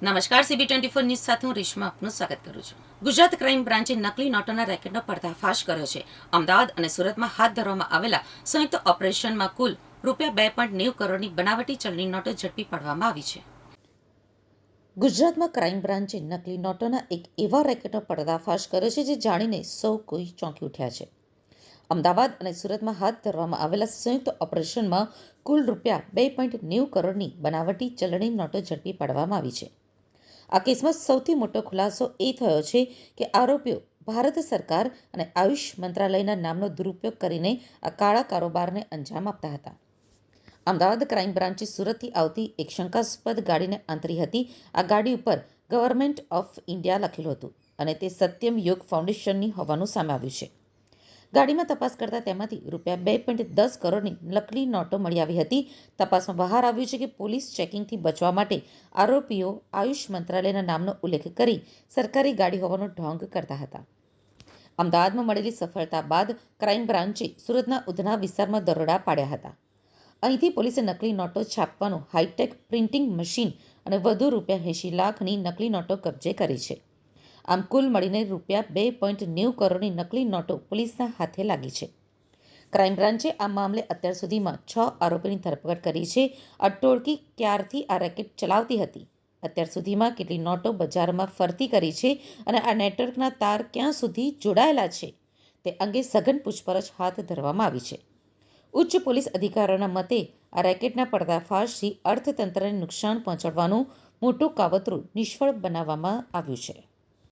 નમસ્કાર, CB24 news સાથે હું રેશમા આપનું સ્વાગત કરું છું. ગુજરાત ક્રાઇમ બ્રાન્ચે નકલી નોટોના રેકેટનો પર્દાફાશ કર્યો છે. અમદાવાદ અને સુરતમાં હાથ ધરવામાં આવેલા સંયુક્ત ઓપરેશનમાં કુલ ₹2.90 કરોડની બનાવટી ચલણી નોટો ઝડપી પાડવામાં આવી છે. ગુજરાતમાં ક્રાઇમ બ્રાન્ચે નકલી નોટોના એક એવા રેકેટનો પર્દાફાશ કર્યો છે જે જાણીને સૌ કોઈ ચોંકી ઉઠ્યા છે. અમદાવાદ અને સુરતમાં હાથ ધરવામાં આવેલા સંયુક્ત ઓપરેશનમાં કુલ ₹2.90 કરોડની બનાવટી ચલણી નોટો ઝડપી પાડવામાં આવી છે. આ કેસમાં સૌથી મોટો ખુલાસો એ થયો છે કે આરોપીઓ ભારત સરકાર અને આયુષ મંત્રાલયના નામનો દુરુપયોગ કરીને આ કાળા કારોબારને અંજામ આપતા હતા. અમદાવાદ ક્રાઇમ બ્રાન્ચે સુરતથી આવતી એક શંકાસ્પદ ગાડીને આંતરી હતી. આ ગાડી ઉપર ગવર્મેન્ટ ઓફ ઇન્ડિયા લખેલું હતું અને તે સત્યમ યોગ ફાઉન્ડેશનની હોવાનું સામે આવ્યું છે. ગાડીમાં તપાસ કરતા તેમાંથી ₹2.10 કરોડની નકલી નોટો મળી આવી હતી. તપાસમાં બહાર આવ્યું છે કે પોલીસ ચેકિંગથી બચવા માટે આરોપીઓ આયુષ મંત્રાલયના નામનો ઉલ્લેખ કરી સરકારી ગાડી હોવાનો ઢોંગ કરતા હતા. અમદાવાદમાં મળેલી સફળતા બાદ ક્રાઇમ બ્રાન્ચે સુરતના ઉધના વિસ્તારમાં દરોડા પાડ્યા હતા. અહીંથી પોલીસે નકલી નોટો છાપવાનું હાઈટેક પ્રિન્ટિંગ મશીન અને વધુ ₹80 લાખની નકલી નોટો કબજે કરી છે. આમ કુલ મળીને ₹2.90 કરોડની નકલી નોટો પોલીસના હાથે લાગી છે. ક્રાઇમ બ્રાન્ચે આ મામલે અત્યાર સુધીમાં 6 આરોપીની ધરપકડ કરી છે. આ ટોળકી ક્યારથી આ રેકેટ ચલાવતી હતી, અત્યાર સુધીમાં કેટલી નોટો બજારમાં ફરતી કરી છે અને આ નેટવર્કના તાર ક્યાં સુધી જોડાયેલા છે તે અંગે સઘન પૂછપરછ હાથ ધરવામાં આવી છે. ઉચ્ચ પોલીસ અધિકારીઓના મતે આ રેકેટના પર્દાફાશથી અર્થતંત્રને નુકસાન પહોંચાડવાનું મોટું કાવતરું નિષ્ફળ બનાવવામાં આવ્યું છે.